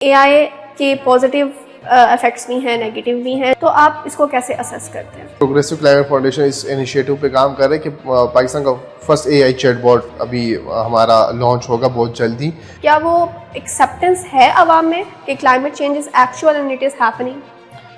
AI کے positive effects بھی ہیں، نیگیٹو بھی ہیں، تو آپ اس کو کیسے اسیس کرتے ہیں؟ پروگریسو کلائمیٹ فاؤنڈیشن اس انیشیٹو پہ کام کر رہے ہیں کہ پاکستان کا فرسٹ AI چیٹ باٹ ابھی ہمارا لانچ ہوگا بہت جلدی. کیا وہ ایکسیپٹنس ہے عوام میں کہ کلائمیٹ چینج is actual and it is happening?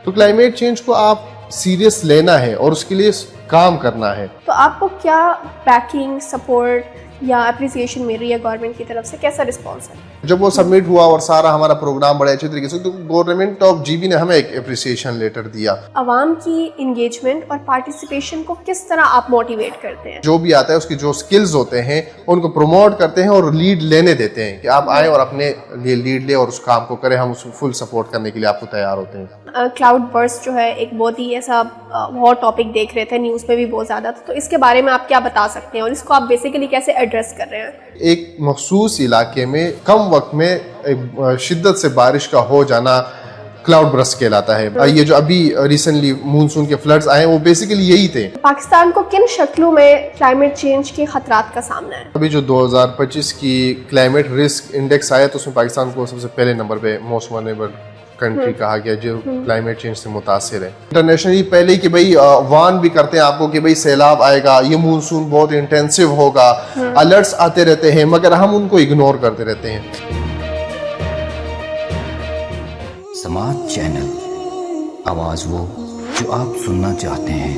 تو کلائمیٹ چینج کو آپ سیریس لینا ہے اور اس کے لیے کام کرنا ہے. تو آپ کو کیا بیکنگ، سپورٹ یا اپریسیشن مل رہی ہے گورنمنٹ کی طرف سے؟ کیسا رسپانس ہے؟ جب وہ سبمٹ ہوا اور سارا ہمارا پروگرام بڑے اچھے طریقے سے، تو گورنمنٹ آف GB نے ہمیں ایک اپریسیشن لیٹر دیا. عوام کی انگیجمنٹ اور پارٹیسپیشن کو کس طرح آپ موٹیویٹ کرتے ہیں؟ جو بھی آتا ہے اس کی جو سکلز ہوتے ہیں ان کو پروموٹ کرتے ہیں اور لیڈ لینے دیتے ہیں کہ آپ آئیں اور اپنے لیے لیڈ لیں اور اس کام کو کریں. ہم اس کو فل سپورٹ کرنے کے لیے آپ کو تیار ہوتے ہیں. کلاؤڈ برسٹ جو ہے ایک بہت ہی ایسا ہاٹ ٹاپک دیکھ رہے تھے، نیوز پہ بھی بہت زیادہ تھا، تو اس کے بارے میں آپ کیا بتا سکتے ہیں اور اس کو آپ بیسیکلی کیسے ایڈریس کر رہے ہیں؟ ایک مخصوص علاقے میں کم وقت میں شدت سے بارش کا ہو جانا کلاؤڈ برسٹ کہلاتا ہے. یہ جو ابھی ریسنٹلی مونسون کے فلڈز آئے ہیں وہ بیسیکلی یہی تھے. پاکستان کو کن شکلوں میں کلائمیٹ چینج کے خطرات کا سامنا ہے؟ ابھی جو 2025 کی کلائمیٹ رسک انڈیکس آیا تو اس میں پاکستان کو سب سے پہلے نمبر پہ موسٹ ونریبل کنٹری کہا گیا جو کلائمیٹ چینج سے متاثر ہے. انٹرنیشنلی پہلے کہ بھائی وارن بھی کرتے ہیں آپ کو کہ بھائی سیلاب آئے گا، یہ مونسون بہت انٹینسو ہوگا، الرٹس آتے رہتے ہیں، مگر ہم ان کو اگنور کرتے رہتے ہیں. سماعت چینل، آواز وہ جو آپ سننا چاہتے ہیں.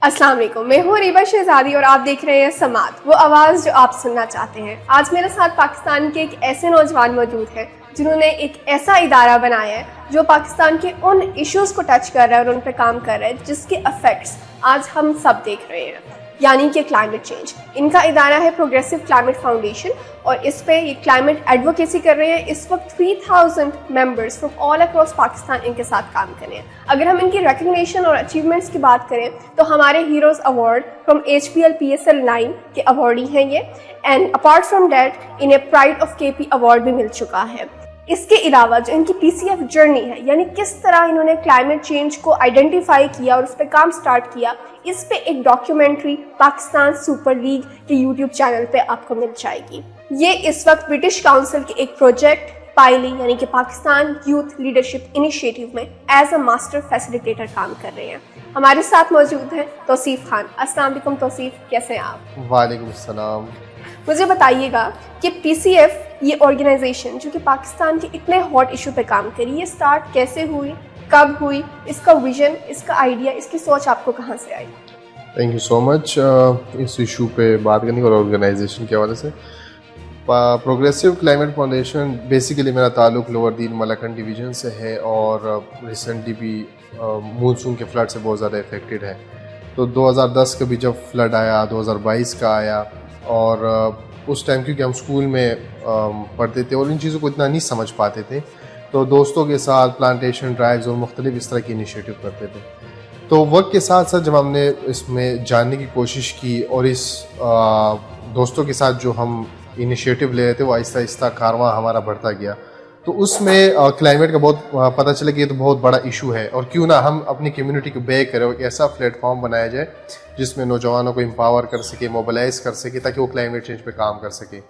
السلام علیکم، میں ہوں ریبا شہزادی اور آپ دیکھ رہے ہیں سماعت، وہ آواز جو آپ سننا چاہتے ہیں. آج میرے ساتھ پاکستان کے ایک ایسے نوجوان موجود ہیں جنہوں نے ایک ایسا ادارہ بنایا ہے جو پاکستان کے ان ایشوز کو ٹچ کر رہا ہے اور ان پہ کام کر رہا ہے جس کے افیکٹس آج ہم سب دیکھ رہے ہیں، یعنی کہ کلائمیٹ چینج. ان کا ادارہ ہے پروگریسو کلائمیٹ فاؤنڈیشن اور اس پہ یہ کلائمیٹ ایڈوکیسی کر رہے ہیں. اس وقت 3000 members from all across Pakistan ان کے ساتھ کام کر رہے ہیں. اگر ہم ان کی ریکگنیشن اور اچیومنٹس کی بات کریں تو ہمارے heroes award from HPL PSL 9 کے ایوارڈی ہیں یہ، اینڈ اپارٹ فرام دیٹ انہیں پرائڈ آف KP ایوارڈ بھی مل چکا ہے. اس کے علاوہ جو ان کی PCF جرنی ہے، یعنی کس طرح انہوں نے کلائمیٹ چینج کو آئیڈینٹیفائی کیا اور اس پہ کام سٹارٹ کیا، اس پہ ایک ڈاکیومنٹری پاکستان سپر لیگ کے YouTube چینل پہ آپ کو مل جائے گی. یہ اس وقت برٹش کاؤنسل کے ایک پروجیکٹ پائلی یعنی کہ پاکستان یوتھ لیڈرشپ انیشیٹو میں ایز اے ماسٹر فیسیلیٹیٹر کام کر رہے ہیں. ہمارے ساتھ موجود ہیں توصیف خان. السلام علیکم توصیف، کیسے ہیں آپ؟ وعلیکم السلام. مجھے بتائیے گا کہ PCF یہ آرگنائزیشن جو کہ پاکستان کے اتنے ہاٹ ایشو پہ کام کری، یہ سٹارٹ کیسے ہوئی، کب ہوئی، اس کا ویژن، اس کا آئیڈیا، اس کی سوچ آپ کو کہاں سے آئی؟ تھینک یو سو مچ اس ایشو پہ بات کرنے اور آرگنائزیشن کے حوالے سے. پروگریسو کلائمیٹ فاؤنڈیشن بیسیکلی میرا تعلق لوور دین ملاکنڈ ڈویژن سے ہے اور ریسنٹلی بھی مونسون کے فلڈ سے بہت زیادہ افیکٹڈ ہے. تو 2010 کا بھی جب فلڈ آیا، 2022 کا آیا، اور اس ٹائم کیونکہ ہم اسکول میں پڑھتے تھے اور ان چیزوں کو اتنا نہیں سمجھ پاتے تھے، تو دوستوں کے ساتھ پلانٹیشن ڈرائیوز اور مختلف اس طرح کی انیشیٹو کرتے تھے. تو وقت کے ساتھ ساتھ جب ہم نے اس میں جاننے کی کوشش کی اور اس دوستوں کے ساتھ جو ہم انیشیٹو لے رہے تھے وہ آہستہ آہستہ کارواں ہمارا بڑھتا گیا، تو اس میں کلائمیٹ کا بہت پتہ چلا کہ یہ تو بہت بڑا ایشو ہے اور کیوں نہ ہم اپنی کمیونٹی کو بیک کریں اور ایک ایسا پلیٹ فارم بنایا جائے جس میں نوجوانوں کو امپاور کر سکے، موبلائز کر سکے تاکہ وہ کلائمیٹ چینج پہ کام کر سکے.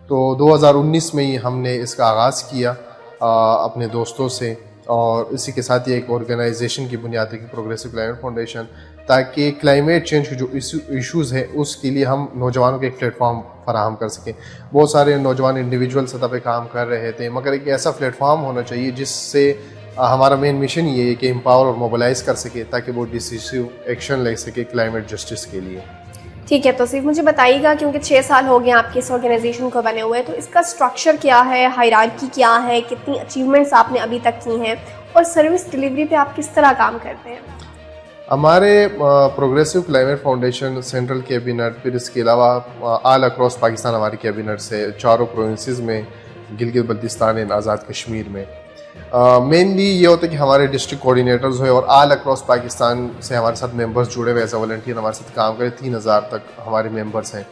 تو 2019 میں ہی ہم نے اس کا آغاز کیا اپنے دوستوں سے، اور اسی کے ساتھ یہ ایک آرگنائزیشن کی بنیاد رکھی پروگریسو کلائمیٹ فاؤنڈیشن، تاکہ کلائمیٹ چینج کے جو ایشوز ہیں اس کے لیے ہم نوجوانوں کے ایک پلیٹ فارم فراہم کر سکیں. بہت سارے نوجوان انڈیویجول سطح پہ کام کر رہے تھے، مگر ایک ایسا پلیٹ فارم ہونا چاہیے جس سے ہمارا مین مشن یہ ہے کہ امپاور اور موبلائز کر سکے تاکہ وہ ڈیسیسیو ایکشن لے سکے کلائمیٹ جسٹس کے لیے. ٹھیک ہے توصیف، مجھے بتائیے گا کیونکہ 6 سال ہو گئے آپ کی اس آرگنائزیشن کو بنے ہوئے، تو اس کا اسٹرکچر کیا ہے، ہائرارکی کیا ہے، کتنی اچیومنٹس آپ نے ابھی تک کی ہیں اور سروس ڈلیوری پہ آپ کس طرح کام کرتے ہیں؟ ہمارے progressive climate foundation central cabinet, پھر اس کے علاوہ آل اکراس پاکستان ہماری کیبنٹ سے 4 پروونسز میں، گلگت بلتستان، آزاد کشمیر میں. مینلی یہ ہوتا ہے کہ ہمارے ڈسٹرکٹ کوآرڈینیٹرز ہوئے اور آل اکراس پاکستان سے ہمارے ساتھ ممبرس جڑے ہوئے ایز اے والنٹیئر ہمارے ساتھ کام کرے. 3000 تک ہمارے ممبرس ہیں.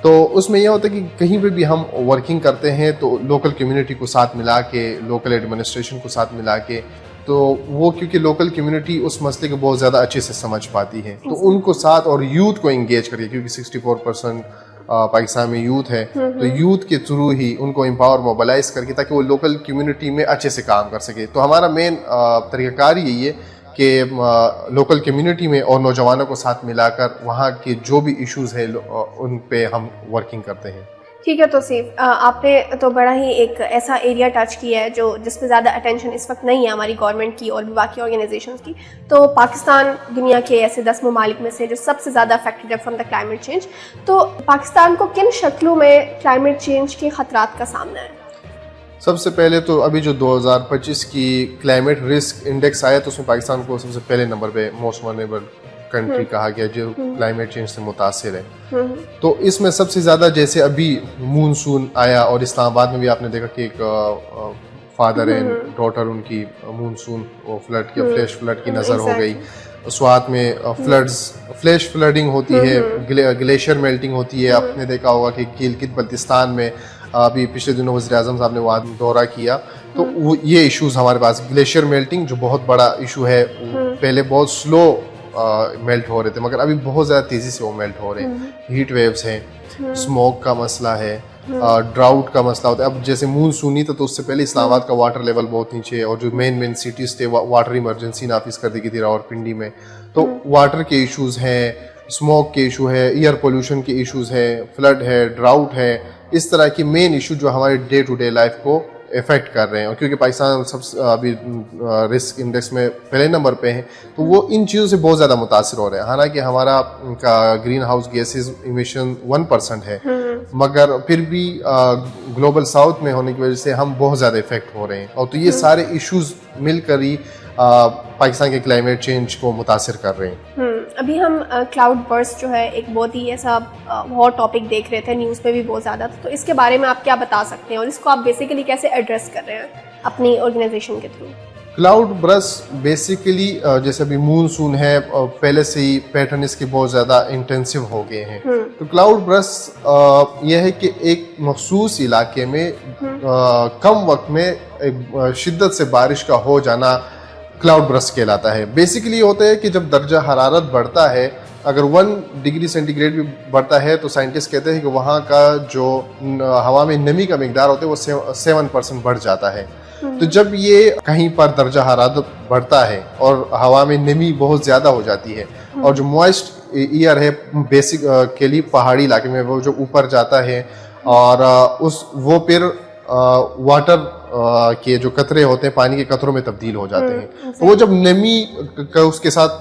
تو اس میں یہ ہوتا ہے کہ کہیں پہ بھی ہم ورکنگ کرتے ہیں تو لوکل کمیونٹی کو ساتھ ملا کے، لوکل ایڈمنسٹریشن کو ساتھ ملا کے، تو وہ کیونکہ لوکل کمیونٹی اس مسئلے کو بہت زیادہ اچھے سے سمجھ پاتی ہے تو ان کو ساتھ اور یوتھ کو انگیج کر کے، کیونکہ 64% پاکستان میں یوتھ ہے تو یوتھ کے تھرو ہی ان کو امپاور موبلائز کر کے تاکہ وہ لوکل کمیونٹی میں اچھے سے کام کر سکے. تو ہمارا مین طریقہ کار یہی ہے کہ لوکل کمیونٹی میں اور نوجوانوں کو ساتھ ملا کر وہاں کے جو بھی ایشوز ہیں ان پہ ہم ورکنگ کرتے ہیں. ٹھیک ہے توصیف, آپ نے تو بڑا ہی ایک ایسا ایریا ٹچ کیا ہے جس پہ زیادہ اٹینشن اس وقت نہیں ہے ہماری گورنمنٹ کی اور بھی باقی آرگنائزیشنز کی. تو پاکستان دنیا کے ایسے 10 ممالک میں سے جو سب سے زیادہ افیکٹڈ ہے فرام دا کلائمیٹ چینج. تو پاکستان کو کن شکلوں میں کلائمیٹ چینج کے خطرات کا سامنا ہے؟ سب سے پہلے تو ابھی جو 2025 کی کلائمیٹ رسک انڈیکس آیا تو اس میں پاکستان کو سب سے پہلے نمبر پہ موسٹ ولنریبل کنٹری کہا گیا جو کلائمیٹ چینج سے متاثر ہے. تو اس میں سب سے زیادہ جیسے ابھی مونسون آیا اور اسلام آباد میں بھی آپ نے دیکھا کہ ایک فادر اینڈ ڈاٹر ان کی مونسون فلڈ کی فلیش فلڈ کی نظر ہو گئی. سوات میں فلیش فلڈنگ ہوتی ہے, گلیشیئر میلٹنگ ہوتی ہے. آپ نے دیکھا ہوگا کہ گلگت بلتستان میں ابھی پچھلے دنوں وزیر اعظم صاحب نے وہاں دورہ کیا تو وہ یہ ایشوز ہمارے پاس گلیشیئر میلٹنگ جو بہت بڑا ایشو ہے. پہلے بہت سلو میلٹ ہو رہے تھے مگر ابھی بہت زیادہ تیزی سے وہ میلٹ ہو رہے ہیں. ہیٹ ویوز ہیں, اسموک کا مسئلہ ہے, ڈراؤٹ کا مسئلہ ہوتا ہے. اب جیسے مونسونی تھا تو اس سے پہلے اسلام آباد کا واٹر لیول بہت نیچے ہے اور جو مین سٹیز تھے واٹر ایمرجنسی نافذ کر دی گئی تھی راولپنڈی میں. تو واٹر کے ایشوز ہیں, اسموک کے ایشو ہے, ایئر پولوشن کے ایشوز ہیں, فلڈ ہے, ڈراؤٹ ہے. اس طرح کی مین ایشو جو ہمارے ڈے ٹو ڈے لائف کو افیکٹ کر رہے ہیں. اور کیونکہ پاکستان سب ابھی رسک انڈیکس میں پہلے نمبر پہ ہیں تو وہ ان چیزوں سے بہت زیادہ متاثر ہو رہے ہیں. حالانکہ ہمارا گرین ہاؤس گیسز ایمیشن 1% ہے مگر پھر بھی گلوبل ساؤتھ میں ہونے کی وجہ سے ہم بہت زیادہ افیکٹ ہو رہے ہیں. اور تو یہ سارے ایشوز مل کر ہی پاکستان کے کلائمیٹ چینج کو متاثر کر رہے ہیں. ابھی ہم کلاؤڈ برسٹ جو ہے ایک بہت ہی ایسا ہاٹ ٹاپک دیکھ رہے تھے, نیوز پہ بھی بہت زیادہ تھا. تو اس کے بارے میں آپ کیا بتا سکتے ہیں اور اس کو آپ بیسیکلی کیسے ایڈریس کر رہے ہیں اپنی آرگنائزیشن کے تھرو؟ کلاؤڈ برسٹ بیسیکلی جیسے ابھی مونسون ہے پہلے سے ہی پیٹرن اس کے بہت زیادہ انٹینسو ہو گئے ہیں. تو کلاؤڈ برسٹ یہ ہے کہ ایک مخصوص علاقے میں کم وقت میں شدت سے بارش کا ہو جانا کلاؤڈ برسٹ کہلاتا ہے. بیسیکلی یہ ہوتا ہے کہ جب درجہ حرارت بڑھتا ہے, اگر 1 ڈگری سینٹی گریڈ بھی بڑھتا ہے تو سائنٹسٹ کہتے ہیں کہ وہاں کا جو ہوا میں نمی کا مقدار ہوتا ہے وہ 7% بڑھ جاتا ہے. تو جب یہ کہیں پر درجہ حرارت بڑھتا ہے اور ہوا میں نمی بہت زیادہ ہو جاتی ہے اور جو موائسٹ ایئر ہے بیسیکلی پہاڑی علاقے میں وہ جو اوپر جاتا ہے اور وہ پھر واٹر کے جو قطرے ہوتے ہیں پانی کے قطروں میں تبدیل ہو جاتے ہیں. وہ جب نمی کا اس کے ساتھ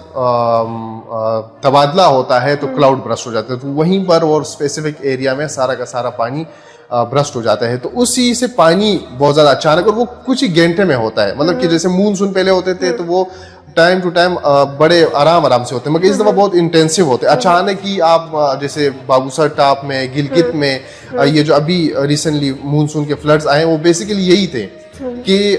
تبادلہ ہوتا ہے تو کلاؤڈ برسٹ ہو جاتا ہے. تو وہیں پر اور اسپیسیفک ایریا میں سارا کا سارا پانی برسٹ ہو جاتا ہے. تو اسی سے پانی بہت زیادہ اچانک, اور وہ کچھ ہی گھنٹے میں ہوتا ہے. مطلب کہ جیسے مونسون پہلے ہوتے تھے تو وہ ٹائم ٹو ٹائم بڑے آرام سے ہوتے ہیں مگر اس دفعہ بہت انٹینسو ہوتے ہیں. اچانک ہی آپ جیسے باگوسر ٹاپ میں, گلگت میں یہ جو ابھی ریسنٹلی مونسون کے فلڈز آئے ہیں وہ بیسیکلی یہی تھے کہ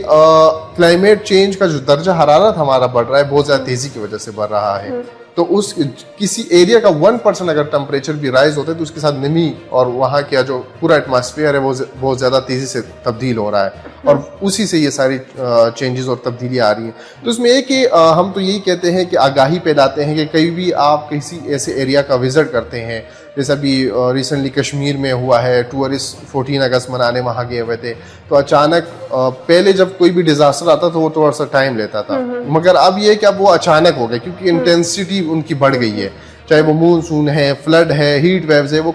کلائمیٹ چینج کا جو درجہ حرارت ہمارا بڑھ رہا ہے بہت زیادہ تیزی کی وجہ سے بڑھ رہا ہے. تو اس کسی ایریا کا 1% اگر ٹمپریچر بھی رائز ہوتا ہے تو اس کے ساتھ نمی اور وہاں کا جو پورا ایٹماسفیئر ہے وہ بہت زیادہ تیزی سے تبدیل ہو رہا ہے اور اسی سے یہ ساری چینجز اور تبدیلیاں آ رہی ہیں. تو اس میں یہ کہ ہم تو یہی کہتے ہیں کہ آگاہی پھیلاتے ہیں کہ کہیں بھی آپ کسی ایسے ایریا کا وزٹ کرتے ہیں, جیسے ابھی ریسنٹلی کشمیر میں ہوا ہے, ٹورسٹ 14 اگست منانے وہاں گئے ہوئے تھے تو اچانک پہلے جب کوئی بھی ڈیزاسٹر آتا تو وہ تھوڑا سا ٹائم لیتا تھا مگر اب یہ کہ اب وہ اچانک ہو گئے کیونکہ انٹینسٹی ان کی بڑھ گئی ہے. چاہے وہ مونسون ہے, فلڈ ہے, ہیٹ ویوز ہے, وہ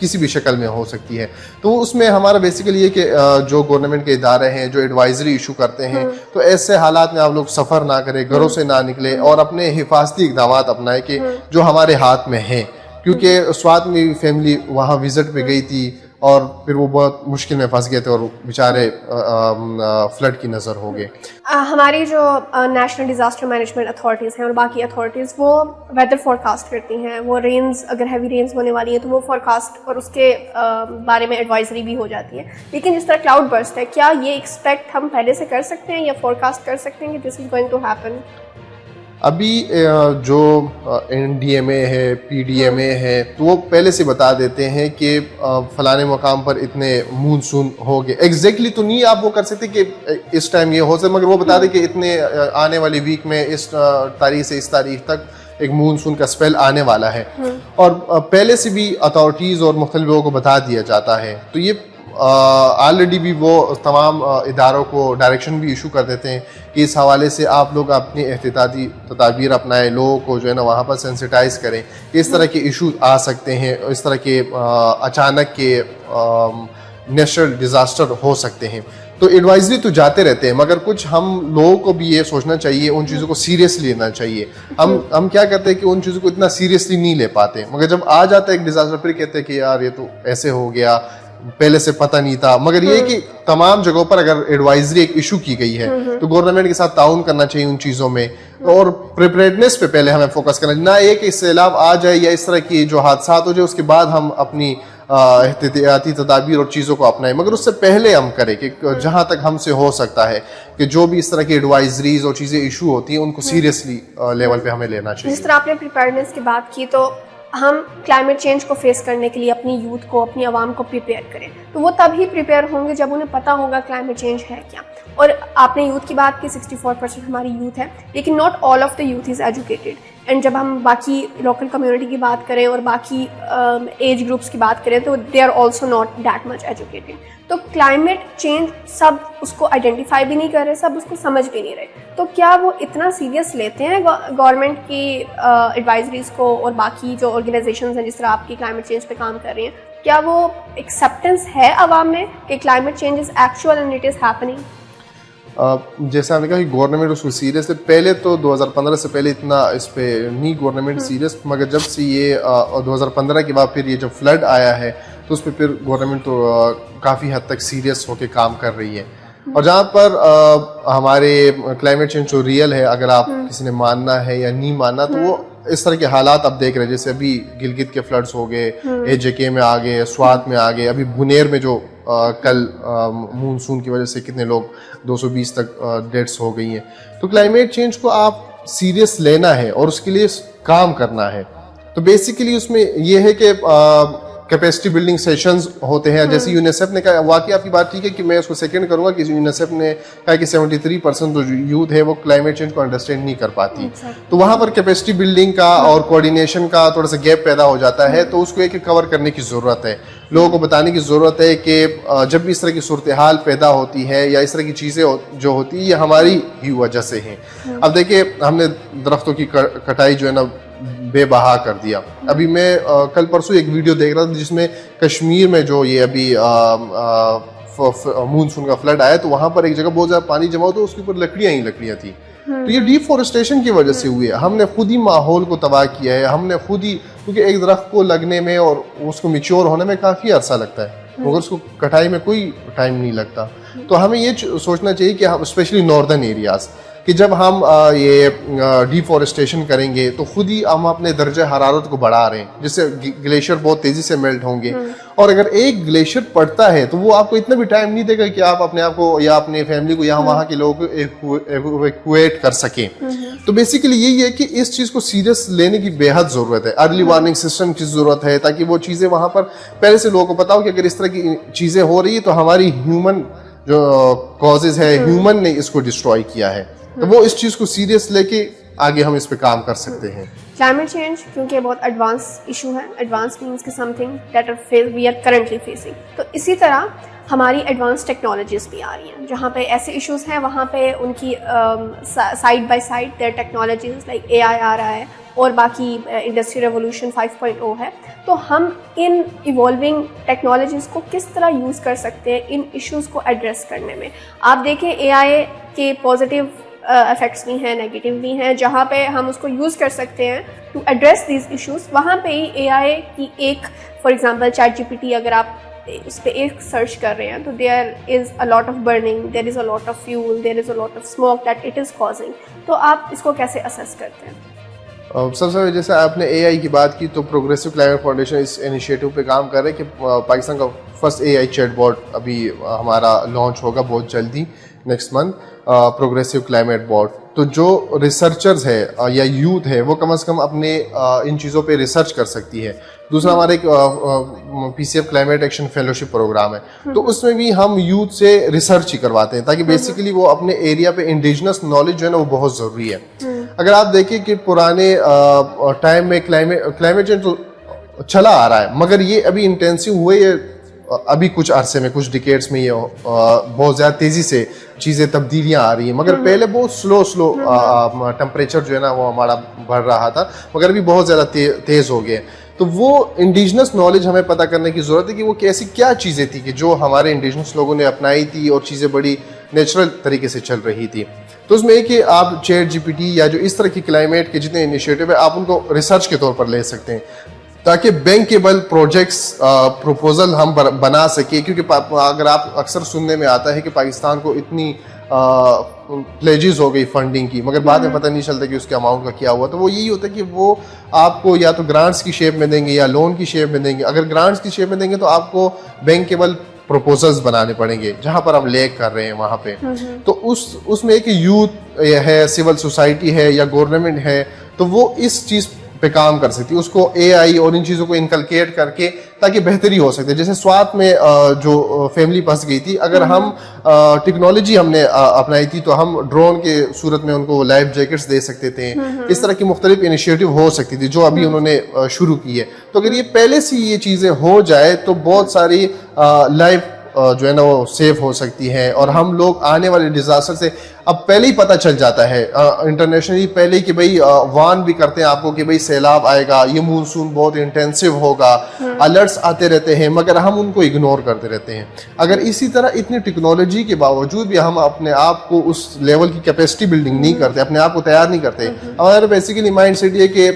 کسی بھی شکل میں ہو سکتی ہے. تو اس میں ہمارا بیسیکلی یہ کہ جو گورنمنٹ کے ادارے ہیں جو ایڈوائزری ایشو کرتے ہیں تو ایسے حالات میں آپ لوگ سفر نہ کریں, گھروں سے نہ نکلیں اور اپنے حفاظتی اقدامات اپنائیں کہ جو ہمارے ہاتھ میں ہیں. کیونکہ سوات میں فیملی وہاں وزٹ پہ گئی تھی اور پھر وہ بہت مشکل میں پھنس گئے تھے اور بیچارے فلڈ کی نظر ہو گئے. ہماری جو نیشنل ڈیزاسٹر مینجمنٹ اتھارٹیز ہیں اور باقی اتھارٹیز وہ ویدر فورکاسٹ کرتی ہیں. وہ رینز اگر ہیوی رینز ہونے والی ہیں تو وہ فورکاسٹ اور اس کے بارے میں ایڈوائزری بھی ہو جاتی ہے. لیکن جس طرح کلاؤڈ برسٹ ہے, کیا یہ ایکسپیکٹ ہم پہلے سے کر سکتے ہیں یا فورکاسٹ کر سکتے ہیں کہ دس از گوئنگ ٹو ہیپن؟ ابھی جو NDMA ہے, PDMA ہے, تو وہ پہلے سے بتا دیتے ہیں کہ فلانے مقام پر اتنے مونسون ہو گئے. ایگزیکٹلی تو نہیں آپ وہ کر سکتے کہ اس ٹائم یہ ہو سکے مگر وہ بتا دیں کہ اتنے آنے والی ویک میں اس تاریخ سے اس تاریخ تک ایک مونسون کا اسپیل آنے والا ہے. اور پہلے سے بھی اتھارٹیز اور مختلف لوگوں کو بتا دیا جاتا ہے. تو یہ آلریڈی بھی وہ تمام اداروں کو ڈائریکشن بھی ایشو کر دیتے ہیں کہ اس حوالے سے آپ لوگ اپنی احتیاطی تدابیر اپنائیں, لوگوں کو جو ہے نا وہاں پر سینسیٹائز کریں کہ اس طرح کے ایشو آ سکتے ہیں, اس طرح کے اچانک کے نیچرل ڈیزاسٹر ہو سکتے ہیں. تو ایڈوائزری تو جاتے رہتے ہیں, مگر کچھ ہم لوگوں کو بھی یہ سوچنا چاہیے, ان چیزوں کو سیریسلی لینا چاہیے. ہم کیا کرتے ہیں کہ ان چیزوں کو اتنا سیریسلی نہیں لے پاتے, مگر جب آ جاتا ہے ایک ڈیزاسٹر پھر کہتے ہیں کہ یار یہ تو ایسے ہو گیا, پہلے سے پتہ نہیں تھا. مگر یہ کہ تمام جگہوں پر اگر ایڈوائزری ایک ایشو کی گئی ہے تو گورنمنٹ کے ساتھ تعاون کرنا چاہیے ان چیزوں میں, اور پریپریڈنس پہ پہلے ہمیں فوکس کرنا, نہ یہ کہ سیلاب آ جائے یا اس طرح کی جو حادثات ہو جائے اس کے بعد ہم اپنی احتیاطی تدابیر اور چیزوں کو اپنائیں, مگر اس سے پہلے ہم کریں کہ جہاں تک ہم سے ہو سکتا ہے کہ جو بھی اس طرح کی ایڈوائزریز اور چیزیں ایشو ہوتی ہیں ان کو سیریسلی لیول پہ ہمیں لینا چاہیے. جس طرح آپ نے پریپیئرنس کی بات کی, تو ہم کلائمیٹ چینج کو فیس کرنے کے لیے اپنی یوتھ کو, اپنی عوام کو پریپیئر کریں, تو وہ تب ہی پریپیئر ہوں گے جب انہیں پتہ ہوگا کلائمیٹ چینج ہے کیا. اور آپ نے یوتھ کی بات کی, 64% ہماری یوتھ ہے, لیکن not all of the youth is educated. And جب ہم باقی لوکل کمیونٹی کی بات کریں اور باقی ایج گروپس کی بات کریں تو they are also not that much educated. تو کلائمیٹ چینج سب اس کو آئیڈینٹیفائی بھی نہیں کر رہے, سب اس کو سمجھ بھی نہیں رہے. تو کیا وہ اتنا سیریس لیتے ہیں گورنمنٹ کی ایڈوائزریز کو اور باقی جو آرگنائزیشنز ہیں جس طرح آپ کی کلائمیٹ چینج پہ کام کر رہی ہیں, کیا وہ ایکسیپٹنس ہے عوام میں کہ کلائمیٹ چینج is actual and it is happening? جیسے ہم نے کہا کہ گورنمنٹ اس کو سیریس ہے, پہلے تو 2015 سے پہلے اتنا اس پہ نہیں گورنمنٹ سیریس, مگر جب سے یہ 2015 کے بعد پھر یہ جب فلڈ آیا ہے تو اس پہ پھر گورنمنٹ تو کافی حد تک سیریس ہو کے کام کر رہی ہے. اور جہاں پر ہمارے کلائمیٹ چینج جو ریئل ہے, اگر آپ کسی نے ماننا ہے یا نہیں ماننا, تو وہ اس طرح کے حالات اب دیکھ رہے ہیں. جیسے ابھی گلگت کے فلڈز ہو گئے, AJK میں آ گئے, سوات میں آ گئے, ابھی بنیر میں جو کل مونسون کی وجہ سے کتنے لوگ 220 تک ڈیتھس ہو گئی ہیں. تو کلائمیٹ چینج کو آپ سیریس لینا ہے اور اس کے لیے کام کرنا ہے. تو بیسیکلی اس میں یہ ہے کہ کیپیسٹی بلڈنگ سیشنز ہوتے ہیں. جیسے یونیسیف نے کہا, واقعی آپ کی بات ٹھیک ہے کہ میں اس کو سیکنڈ کروں گا کہ یونیسیف نے کہا کہ 73% جو یوتھ ہے وہ کلائمیٹ چینج کو انڈرسٹینڈ نہیں کر پاتی. تو وہاں پر کیپیسٹی بلڈنگ کا اور کوآرڈینیشن کا تھوڑا سا گیپ پیدا ہو جاتا ہے. تو اس کو ایک کور کرنے کی ضرورت ہے, لوگوں کو بتانے کی ضرورت ہے کہ جب بھی اس طرح کی صورتحال پیدا ہوتی ہے یا اس طرح کی چیزیں جو ہوتی ہیں یہ ہماری ہی وجہ سے ہیں. اب دیکھیں, ہم نے درختوں کی کٹائی جو ہے نا بے بہا کر دیا. ابھی میں کل پرسوں ایک ویڈیو دیکھ رہا تھا جس میں کشمیر میں جو یہ ابھی مونسون کا فلڈ آیا تو وہاں پر ایک جگہ بہت زیادہ پانی جمع ہو تو اس کے اوپر لکڑیاں ہی لکڑیاں تھیں. تو یہ ڈیفورسٹیشن کی وجہ سے ہوئی ہے. ہم نے خود ہی ماحول کو تباہ کیا ہے, ہم نے خود ہی, کیونکہ ایک درخت کو لگنے میں اور اس کو میچور ہونے میں کافی عرصہ لگتا ہے, مگر اس کو کٹائی میں کوئی ٹائم نہیں لگتا. تو ہمیں یہ سوچنا چاہیے کہ ہم اسپیشلی ناردرن ایریاز کہ جب ہم یہ ڈیفورسٹیشن کریں گے تو خود ہی ہم اپنے درجہ حرارت کو بڑھا رہے ہیں, جس سے گلیشیئر بہت تیزی سے میلٹ ہوں گے. اور اگر ایک گلیشیئر پڑتا ہے تو وہ آپ کو اتنا بھی ٹائم نہیں دے گا کہ آپ اپنے آپ کو یا اپنے فیملی کو یا وہاں کے لوگوں کو ایویکویٹ کر سکیں. تو بیسیکلی یہی ہے کہ اس چیز کو سیریس لینے کی بے حد ضرورت ہے. ارلی وارننگ سسٹم کی ضرورت ہے تاکہ وہ چیزیں وہاں پر پہلے سے لوگوں کو پتا ہو کہ اگر اس طرح کی چیزیں ہو رہی ہے تو ہماری ہیومن جو کازز ہے, ہیومن نے اس کو ڈسٹروائے کیا ہے. تو وہ اس چیز کو سیریس لے کے آگے ہم اس پہ کام کر سکتے ہیں. کلائمیٹ چینج کیونکہ بہت ایڈوانس ایشو ہے, ایڈوانس مینس کہ something that we are currently facing. تو اسی طرح ہماری ایڈوانس ٹیکنالوجیز بھی آ رہی ہیں جہاں پہ ایسے ایشوز ہیں وہاں پہ ان کی side by side there technologies like AI آ رہا ہے اور باقی انڈسٹری ریولوشن 5.0 ہے. تو ہم ان ایوالونگ ٹیکنالوجیز کو کس طرح یوز کر سکتے ہیں ان ایشوز کو ایڈریس کرنے میں. آپ دیکھیں AI کے پازیٹیو افیکٹس بھی ہیں, نیگیٹو بھی ہیں. جہاں پہ ہم اس کو یوز کر سکتے ہیں ٹو ایڈریس دیز ایشوز, وہاں پہ ہی AI کی ایک فار ایگزامپل ChatGPT اگر آپ اس پہ ایک سرچ کر رہے ہیں تو there is a lot of burning, there is a lot of fuel, there is a lot of smoke that it is causing. تو آپ اس کو کیسے اسیس کرتے ہیں؟ سب سے جیسے آپ نے AI کی بات کی تو پروگریسو کلائمیٹ فاؤنڈیشن اس انیشیٹو پہ کام کر رہے ہیں کہ پاکستان کا فرسٹ AI چیٹ باٹ ابھی ہمارا لانچ ہوگا بہت جلدی نیکسٹ منتھ, پروگریسو کلائمیٹ باٹ. تو جو ریسرچرز ہے یا یوتھ ہے وہ کم از کم اپنے ان چیزوں پہ ریسرچ کر سکتی ہے. دوسرا ہمارا ایک PCF climate action fellowship programme ہے, تو اس میں بھی ہم یوتھ سے ریسرچ ہی کرواتے ہیں تاکہ بیسیکلی وہ اپنے ایریا پہ انڈیجنس نالج جو ہے نا وہ بہت ضروری ہے. اگر آپ دیکھیں کہ پرانے ٹائم میں کلائمیٹ چینج تو چلا آ رہا ہے, مگر یہ ابھی انٹینسو ہوئے, ابھی کچھ عرصے میں, کچھ ڈیکیڈز میں یہ بہت زیادہ تیزی سے چیزیں تبدیلیاں آ رہی ہیں, مگر پہلے بہت سلو ٹمپریچر جو ہے نا وہ ہمارا بڑھ رہا تھا, مگر ابھی بہت زیادہ تیز ہو گئے. تو وہ انڈیجنس نالج ہمیں پتہ کرنے کی ضرورت ہے کہ وہ کیسی کیا چیزیں تھیں کہ جو ہمارے انڈیجنس لوگوں نے اپنائی تھی اور چیزیں بڑی نیچرل طریقے سے چل رہی تھی. تو اس میں ایک کہ آپ چیٹ جی پی ٹی یا جو اس طرح کی کلائمیٹ کے جتنے انیشیٹو ہیں آپ ان کو ریسرچ کے طور پر لے سکتے ہیں تاکہ بینکیبل پروجیکٹس پروپوزل ہم بنا سکیں, کیونکہ اگر آپ اکثر سننے میں آتا ہے کہ پاکستان کو اتنی پلیجز ہو گئی فنڈنگ کی, مگر بعد میں پتہ نہیں چلتا کہ اس کے اماؤنٹ کا کیا ہوا. تو وہ یہی ہوتا ہے کہ وہ آپ کو یا تو گرانٹس کی شیپ میں دیں گے یا لون کی شیپ میں دیں گے. اگر گرانٹس کی شیپ میں دیں گے تو آپ کو بینکیبل پروپوزلز بنانے پڑیں گے جہاں پر ہم لیک کر رہے ہیں وہاں پہ. تو اس میں ایک یوتھ ہے, سول سوسائٹی ہے یا گورنمنٹ ہے, تو وہ اس چیز پہ کام کر سکتی ہے, اس کو اے آئی اور ان چیزوں کو انکلکیٹ کر کے تاکہ بہتری ہو سکتے. جیسے سوات میں جو فیملی پھنس گئی تھی, اگر ہم ٹیکنالوجی ہم نے اپنائی تھی تو ہم ڈرون کے صورت میں ان کو لائف جیکٹس دے سکتے تھے. اس طرح کی مختلف انیشیٹو ہو سکتی تھی جو ابھی انہوں نے شروع کی ہے. تو اگر یہ پہلے سے یہ چیزیں ہو جائے تو بہت ساری لائف جو ہے نا وہ سیف ہو سکتی ہے, اور ہم لوگ آنے والے ڈیزاسٹر سے اب پہلے ہی پتہ چل جاتا ہے انٹرنیشنلی, پہلے ہی کہ بھئی وارن بھی کرتے ہیں آپ کو کہ بھئی سیلاب آئے گا, یہ مونسون بہت انٹینسو ہوگا, الرٹس آتے رہتے ہیں, مگر ہم ان کو اگنور کرتے رہتے ہیں. اگر اسی طرح اتنی ٹیکنالوجی کے باوجود بھی ہم اپنے آپ کو اس لیول کی کیپیسٹی بلڈنگ نہیں کرتے, اپنے آپ کو تیار نہیں کرتے. ہمارا بیسیکلی مائنڈ سیٹ یہ کہ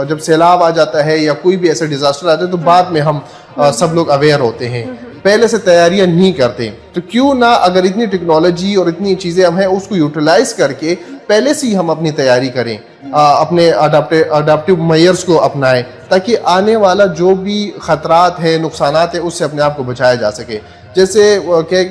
جب سیلاب آ جاتا ہے یا کوئی بھی ایسا ڈیزاسٹر آتا ہے تو بعد میں ہم سب لوگ اویئر ہوتے ہیں, پہلے سے تیاریاں نہیں کرتے. تو کیوں نہ اگر اتنی ٹیکنالوجی اور اتنی چیزیں ہم ہیں اس کو یوٹیلائز کر کے پہلے سے ہی ہم اپنی تیاری کریں, اپنے اڈاپٹیو میئرز کو اپنائیں تاکہ آنے والا جو بھی خطرات ہیں, نقصانات ہیں, اس سے اپنے آپ کو بچایا جا سکے. جیسے کہ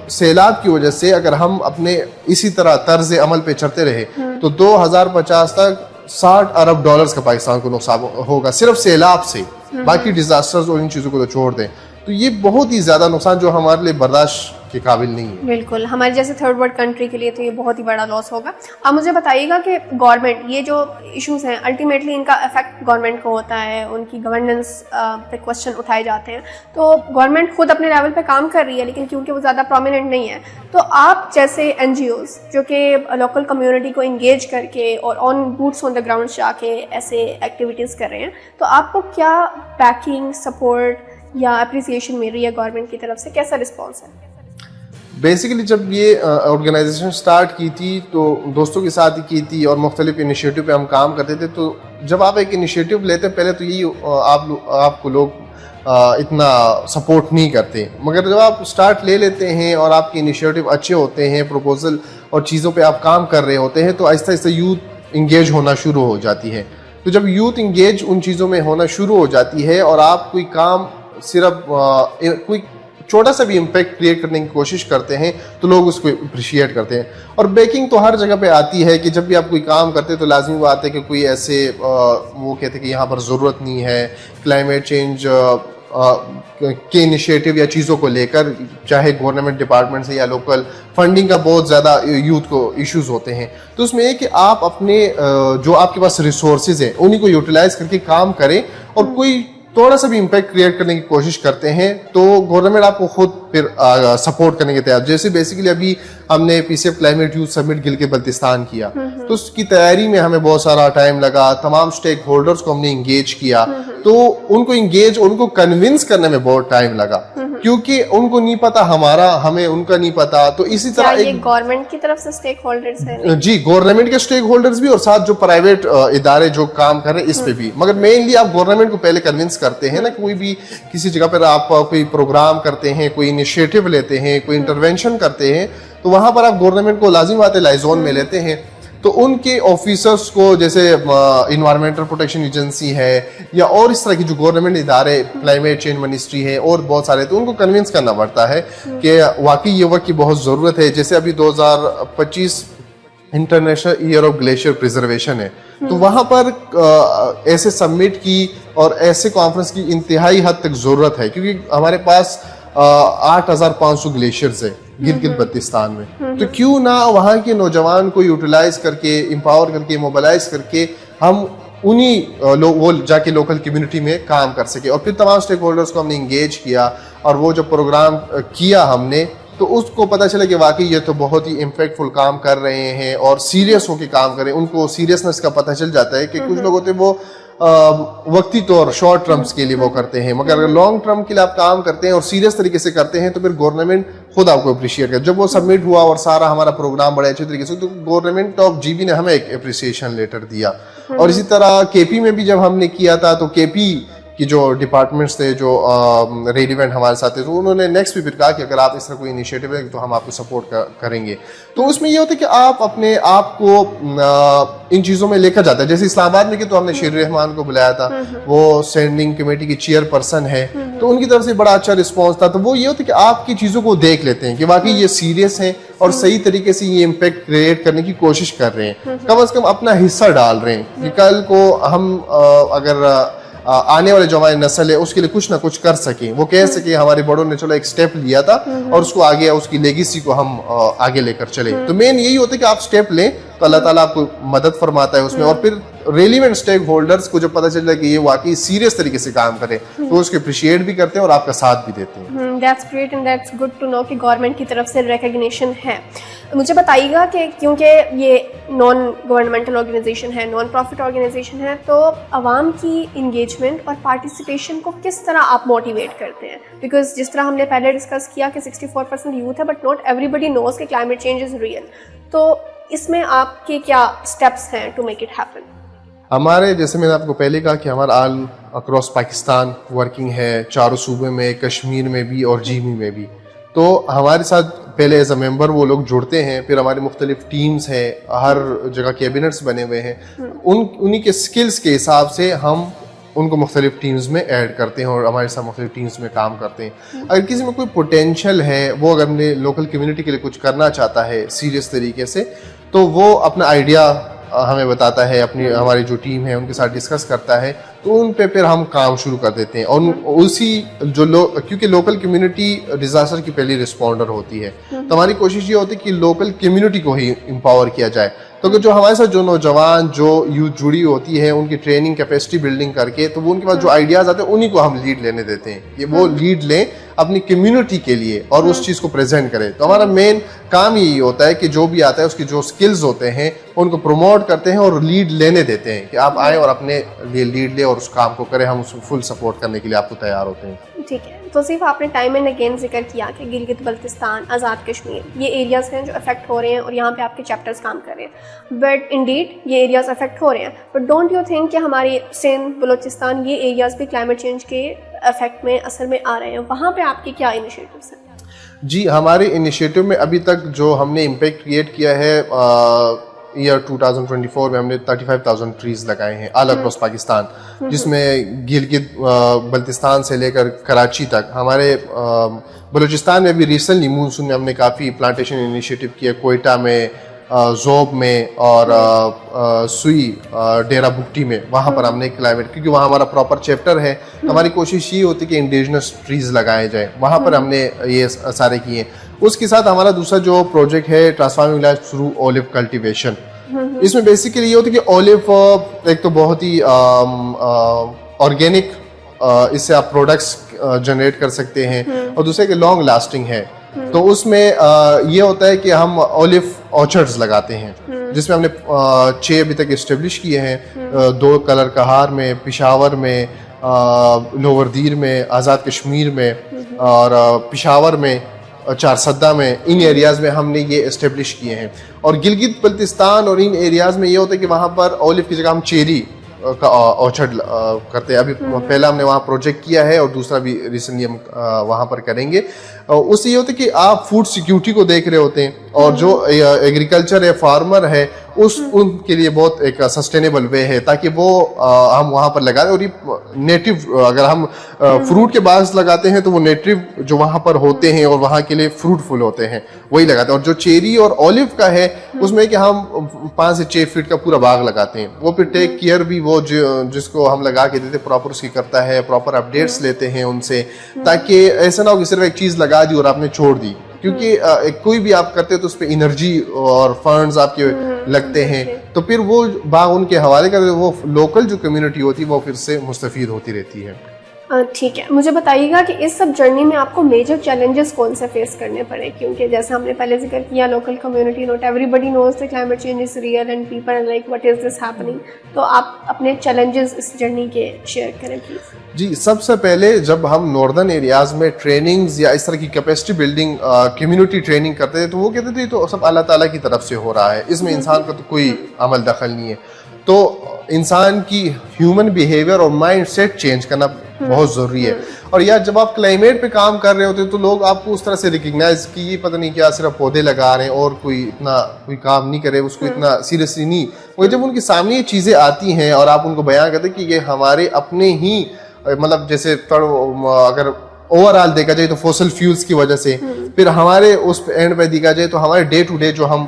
سیلاب کی وجہ سے اگر ہم اپنے اسی طرح طرز عمل پہ چلتے رہے تو 2050 تک $60 ارب کا پاکستان کو نقصان ہوگا صرف سیلاب سے, باقی ڈیزاسٹرز اور ان چیزوں کو تو چھوڑ دیں. تو یہ بہت ہی زیادہ نقصان جو ہمارے لیے برداشت کے قابل نہیں ہے. بالکل, ہمارے جیسے تھرڈ ورلڈ کنٹری کے لیے تو یہ بہت ہی بڑا لاس ہوگا. آپ مجھے بتائیے گا کہ گورنمنٹ, یہ جو ایشوز ہیں الٹیمیٹلی ان کا افیکٹ گورنمنٹ کو ہوتا ہے, ان کی گورننس پہ کوشچن اٹھائے جاتے ہیں. تو گورنمنٹ خود اپنے لیول پہ کام کر رہی ہے لیکن کیونکہ وہ زیادہ پرومیننٹ نہیں ہے, تو آپ جیسے این جی اوز جو کہ لوکل کمیونٹی کو انگیج کر کے اور آن بوٹس آن دا گراؤنڈ جا کے ایسے ایکٹیویٹیز کر رہے ہیں, تو آپ کو کیا بیکنگ, سپورٹ یا اپریسیشن مل رہی ہے گورنمنٹ کی طرف سے, کیسا رسپانس ہے؟ بیسیکلی جب یہ آرگنائزیشن سٹارٹ کی تھی تو دوستوں کے ساتھ ہی کی تھی اور مختلف انیشیٹو پہ ہم کام کرتے تھے. تو جب آپ ایک انیشیٹو لیتے ہیں پہلے تو یہی آپ کو لوگ اتنا سپورٹ نہیں کرتے, مگر جب آپ سٹارٹ لے لیتے ہیں اور آپ کے انیشیٹو اچھے ہوتے ہیں, پروپوزل اور چیزوں پہ آپ کام کر رہے ہوتے ہیں, تو آہستہ آہستہ یوتھ انگیج ہونا شروع ہو جاتی ہے. تو جب یوتھ انگیج ان چیزوں میں ہونا شروع ہو جاتی ہے اور آپ کوئی کام صرف کوئی چھوٹا سا بھی امپیکٹ کریٹ کرنے کی کوشش کرتے ہیں تو لوگ اس کو اپریشیٹ کرتے ہیں. اور بیکنگ تو ہر جگہ پہ آتی ہے کہ جب بھی آپ کوئی کام کرتے ہیں تو لازمی بات ہے کہ کوئی ایسے وہ کہتے ہیں کہ یہاں پر ضرورت نہیں ہے, کلائمیٹ چینج کے انیشیٹو یا چیزوں کو لے کر, چاہے گورنمنٹ ڈپارٹمنٹ سے یا لوکل فنڈنگ کا بہت زیادہ یوتھ کو ایشوز ہوتے ہیں. تو اس میں یہ کہ آپ اپنے جو آپ کے پاس ریسورسز ہیں انہیں کو یوٹیلائز کر کے کام کریں, اور کوئی تھوڑا سا بھی امپیکٹ کریٹ کرنے کی کوشش کرتے ہیں تو گورنمنٹ آپ کو خود پھر سپورٹ کرنے کے تیار. جیسے بیسیکلی ابھی ہم نے P C F climate youth summit Gilgit Baltistan کیا, تو اس کی تیاری میں ہمیں بہت سارا ٹائم لگا, تمام اسٹیک ہولڈرز کو ہم نے انگیج کیا, تو ان کو کنونس کرنے میں بہت ٹائم لگا کیونکہ ان کو نہیں پتا ہمیں ان کا نہیں پتا. تو اسی طرح ایک گورنمنٹ کی طرف سے اسٹیک ہولڈرز ہیں, جی گورنمنٹ کے اسٹیک ہولڈرز بھی اور ساتھ جو پرائیویٹ ادارے جو کام کر رہے ہیں اس پہ بھی, مگر مینلی آپ گورنمنٹ کو پہلے کنونس کرتے ہیں نا. کوئی بھی کسی جگہ پر آپ کوئی پروگرام کرتے ہیں, کوئی انیشیٹو لیتے ہیں, کوئی انٹرونشن کرتے ہیں, تو وہاں پر آپ گورنمنٹ کو لازمی بات ہے لائزون میں لیتے ہیں. تو ان کے آفیسرس کو, جیسے انوائرمنٹل پروٹیکشن ایجنسی ہے یا اور اس طرح کی جو گورنمنٹ ادارے, کلائمیٹ چینج منسٹری ہے اور بہت سارے, تو ان کو کنونس کرنا پڑتا ہے کہ واقعی یہ وقت کی بہت ضرورت ہے. جیسے ابھی 2025 international air of glacier preservation ہے, تو وہاں پر ایسے سمٹ کی اور ایسے کانفرنس کی انتہائی حد تک ضرورت ہے, کیونکہ ہمارے پاس 8500 گلیشیئرز ہیں گلگت بلتستان میں. تو کیوں نہ وہاں کے نوجوان کو یوٹیلائز کر کے, امپاور کر کے, موبلائز کر کے ہم انہیں وہ جا کے لوکل کمیونٹی میں کام کر سکے. اور پھر تمام اسٹیک ہولڈرس کو ہم نے انگیج کیا, اور وہ جو پروگرام کیا ہم نے تو اس کو پتہ چلا کہ واقعی یہ تو بہت ہی امپیکٹفل کام کر رہے ہیں اور سیریس ہو کے کام کریں. ان کو سیریسنس کا پتہ چل جاتا ہے کہ کچھ لوگ ہوتے ہیں وہ وقتی طور شارٹ ٹرمز کے لیے وہ کرتے ہیں, مگر اگر لانگ ٹرم کے لیے آپ کام کرتے ہیں اور سیریس طریقے سے کرتے ہیں تو پھر گورنمنٹ خود آپ کو اپریشیٹ کرے. جب وہ سبمٹ ہوا اور سارا ہمارا پروگرام بڑے اچھے طریقے سے, تو گورنمنٹ آف جی بی نے ہمیں ایک اپریسیشن لیٹر دیا. اور اسی طرح کے پی میں بھی جب ہم نے کیا تھا تو کے پی کی جو ڈپارٹمنٹس تھے جو ریلیونٹ ہمارے ساتھ تھے, تو انہوں نے نیکسٹ بھی پھر کہا کہ اگر آپ اس طرح کوئی انیشیٹو ہے تو ہم آپ کو سپورٹ کریں گے. تو اس میں یہ ہوتا ہے کہ آپ اپنے آپ کو ان چیزوں میں لے کر جاتا ہے. جیسے اسلام آباد میں کہ تو ہم نے شیر الرحمان کو بلایا تھا, وہ اسٹینڈنگ کمیٹی کی چیئر پرسن ہے, تو ان کی طرف سے بڑا اچھا رسپانس تھا. تو وہ یہ ہوتا ہے کہ آپ کی چیزوں کو دیکھ لیتے ہیں کہ واقعی یہ سیریس ہیں اور صحیح طریقے سے یہ امپیکٹ کریٹ کرنے کی کوشش کر رہے ہیں, کم از کم اپنا حصہ ڈال رہے ہیں کہ کل کو ہم اگر آنے والے جو ہماری نسل ہے اس کے لیے کچھ نہ کچھ کر سکیں, وہ کہہ سکیں ہمارے بڑوں نے چلو ایک سٹیپ لیا تھا اور اس کو آگے اس کی لیگیسی کو ہم آگے لے کر چلے. تو مین یہی ہوتا ہے کہ آپ سٹیپ لیں تو اللہ تعالیٰ آپ کو مدد فرماتا ہے اس میں, اور پھر ریلیونٹ اسٹیک ہولڈرس کو جب پتہ چل جائے کہ یہ واقعی سیریس طریقے سے کام کرے تو اس کو اپریشیٹ بھی کرتے ہیں اور آپ کا ساتھ بھی دیتے ہیں. That's great and that's good to know کہ گورنمنٹ کی طرف سے ریکگنیشن ہے. مجھے بتائیے گا کہ کیونکہ یہ نان گورنمنٹل آرگنائزیشن ہے, نان پروفٹ آرگنائزیشن ہے, تو عوام کی انگیجمنٹ اور پارٹیسپیشن کو کس طرح آپ موٹیویٹ کرتے ہیں؟ بیکاز جس طرح ہم نے پہلے ڈسکس کیا کہ 64% یوتھ ہے, but not every body knows کہ کلائمیٹ چینج از ریئل. تو اس میں آپ کے کیا اسٹیپس ہیں ٹو میک اٹ ہیپن؟ ہمارے جیسے میں نے آپ کو پہلے کہا کہ ہمارا آل اکراس پاکستان ورکنگ ہے, چاروں صوبے میں, کشمیر میں بھی اور جی میں بھی. تو ہمارے ساتھ پہلے ایز اے ممبر وہ لوگ جڑتے ہیں, پھر ہماری مختلف ٹیمز ہیں, ہر جگہ کیبنٹس بنے ہوئے ہیں, انہی کے سکلز کے حساب سے ہم ان کو مختلف ٹیمز میں ایڈ کرتے ہیں اور ہمارے ساتھ مختلف ٹیمز میں کام کرتے ہیں. اگر کسی میں کوئی پوٹینشیل ہے, وہ اگر اپنے لوکل کمیونٹی کے لیے کچھ کرنا چاہتا ہے سیریس طریقے سے, تو وہ اپنا آئیڈیا ہمیں بتاتا ہے, اپنی ہماری جو ٹیم ہے ان کے ساتھ ڈسکس کرتا ہے, تو ان پہ پھر ہم کام شروع کر دیتے ہیں. اور اسی جو کیونکہ لوکل کمیونٹی ڈیزاسٹر کی پہلی رسپونڈر ہوتی ہے, تو ہماری کوشش یہ ہوتی ہے کہ لوکل کمیونٹی کو ہی امپاور کیا جائے. تو جو ہمارے ساتھ جو نوجوان جو یوتھ جڑی ہوتی ہے ان کی ٹریننگ کیپیسٹی بلڈنگ کر کے, تو وہ ان کے پاس جو آئیڈیاز آتے ہیں انہی کو ہم لیڈ لینے دیتے ہیں کہ وہ لیڈ لیں اپنی کمیونٹی کے لیے اور اس چیز کو پریزنٹ کریں. تو ہمارا مین کام یہی ہوتا ہے کہ جو بھی آتا ہے اس کی جو سکلز ہوتے ہیں ان کو پروموٹ کرتے ہیں اور لیڈ لینے دیتے ہیں کہ آپ آئیں اور اپنے لیے لیڈ لیں اور اس کام کو کریں, ہم اس کو فل سپورٹ کرنے کے لیے آپ کو تیار ہوتے ہیں. ٹھیک ہے. تو صرف آپ نے ٹائم اینڈ اگین ذکر کیا کہ گلگت بلتستان, آزاد کشمیر, یہ ایریاز ہیں جو افیکٹ ہو رہے ہیں اور یہاں پہ آپ کے چیپٹرز کام کر رہے ہیں, بٹ انڈیڈ یہ ایریاز افیکٹ ہو رہے ہیں, بٹ ڈونٹ یو تھنک کہ ہماری سندھ, بلوچستان, یہ ایریاز بھی کلائمیٹ چینج کے افیکٹ میں اثر میں آ رہے ہیں؟ وہاں پہ آپ کے کیا انیشیٹوز ہیں؟ جی, ہمارے انیشیٹو میں ابھی تک جو ہم نے امپیکٹ کریٹ کیا ہے ایئر 2024 میں ہم نے 35,000 ٹریز لگائے ہیں آل اکراس پاکستان, جس میں گلگت بلتستان سے لے کر کراچی تک. ہمارے بلوچستان میں بھی ریسنٹلی مونسون میں ہم نے کافی پلانٹیشن انیشیٹو کیا, کوئٹہ میں, زوب میں اور سوئی ڈیرا بگٹی میں. وہاں پر ہم نے کلائمیٹ, کیونکہ وہاں ہمارا پراپر چیپٹر ہے, ہماری کوشش یہ ہوتی ہے کہ انڈیجنس ٹریز لگائے جائیں, وہاں پر ہم نے یہ سارے کیے. اس کے ساتھ ہمارا دوسرا جو پروجیکٹ ہے transforming life through olive cultivation. اس میں بیسیکلی یہ ہوتا ہے کہ اولیو ایک تو بہت ہی آرگینک, اس سے آپ پروڈکٹس جنریٹ کر سکتے ہیں, اور دوسرے کہ لانگ لاسٹنگ ہے. تو اس میں یہ ہوتا ہے کہ ہم اولیو آرچرڈز لگاتے ہیں, جس میں ہم نے 6 ابھی تک اسٹیبلش کیے ہیں, 2 کلر کہار میں, پشاور میں, لوور دیر میں, آزاد کشمیر میں اور پشاور میں, 4 سدہ میں. ان ایریاز میں ہم نے یہ اسٹیبلش کیے ہیں. اور گلگت بلتستان اور ان ایریاز میں یہ ہوتا ہے کہ وہاں پر اولیو کی جگہ ہم چیری کا آرچرڈ کرتے ہیں. ابھی پہلا ہم نے وہاں پروجیکٹ کیا ہے اور دوسرا بھی ریسنٹلی ہم وہاں پر کریں گے. اس سے یہ ہوتا ہے کہ آپ فوڈ سیکیورٹی کو دیکھ رہے ہوتے ہیں, اور جو ایگریکلچر ہے, فارمر ہے, ان کے لیے بہت ایک سسٹینیبل وے ہے تاکہ وہ ہم وہاں پر لگائیں. اور یہ نیٹو, اگر ہم فروٹ کے باغ لگاتے ہیں تو وہ نیٹو جو وہاں پر ہوتے ہیں اور وہاں کے لیے فروٹفل ہوتے ہیں وہی لگاتے ہیں. اور جو چیری اور اولیو کا ہے اس میں کہ ہم 5 سے 6 فٹ کا پورا باغ لگاتے ہیں. وہ پھر ٹیک کیئر بھی وہ جس کو ہم لگا کے دیتے پراپر اس کی کرتا ہے, پراپر اپڈیٹس لیتے ہیں ان سے, تاکہ ایسا نہ ہو کہ صرف ایک چیز لگا دی اور آپ نے چھوڑ دی. کیونکہ کوئی بھی آپ کرتے تو اس پہ انرجی اور فنڈز آپ کے لگتے ہیں تو پھر وہ باغ ان کے حوالے کر وہ لوکل جو کمیونٹی ہوتی ہے وہ پھر سے مستفید ہوتی رہتی ہے. ٹھیک ہے, مجھے بتائیے گا کہ اس سب جرنی میں آپ کو میجر چیلنجز کون سے فیس کرنے پڑے, کیونکہ جیسے ہم نے پہلے ذکر کیا local community not everybody knows کہ کلائمیٹ چینج is real and people are like what is this happening, تو آپ اپنے چیلنجز اس جرنی کے شیئر کریں پلیز. جی, سب سے پہلے جب ہم ناردرن ایریاز میں ٹریننگز یا اس طرح کی کیپیسٹی بلڈنگ کمیونٹی ٹریننگ کرتے تھے تو وہ کہتے تھے تو سب اللہ تعالیٰ کی طرف سے ہو رہا ہے, اس میں انسان کا تو کوئی عمل دخل نہیں ہے. تو انسان کی ہیومن بیہیویئر اور مائنڈ سیٹ چینج کرنا بہت ضروری ہے. اور یا جب آپ کلائمیٹ پہ کام کر رہے ہوتے ہیں تو لوگ آپ کو اس طرح سے ریکگنائز کہ یہ پتہ نہیں کیا صرف پودے لگا رہے ہیں اور کوئی کام نہیں کرے, اس کو اتنا سیریسلی نہیں. وہ جب ان کے سامنے یہ چیزیں آتی ہیں اور آپ ان کو بیان کرتے ہیں کہ یہ ہمارے اپنے ہی مطلب جیسے اگر اوور آل دیکھا جائے تو فوسل فیولز کی وجہ سے, پھر ہمارے اس اینڈ پہ دیکھا جائے تو ہمارے ڈے ٹو ڈے جو ہم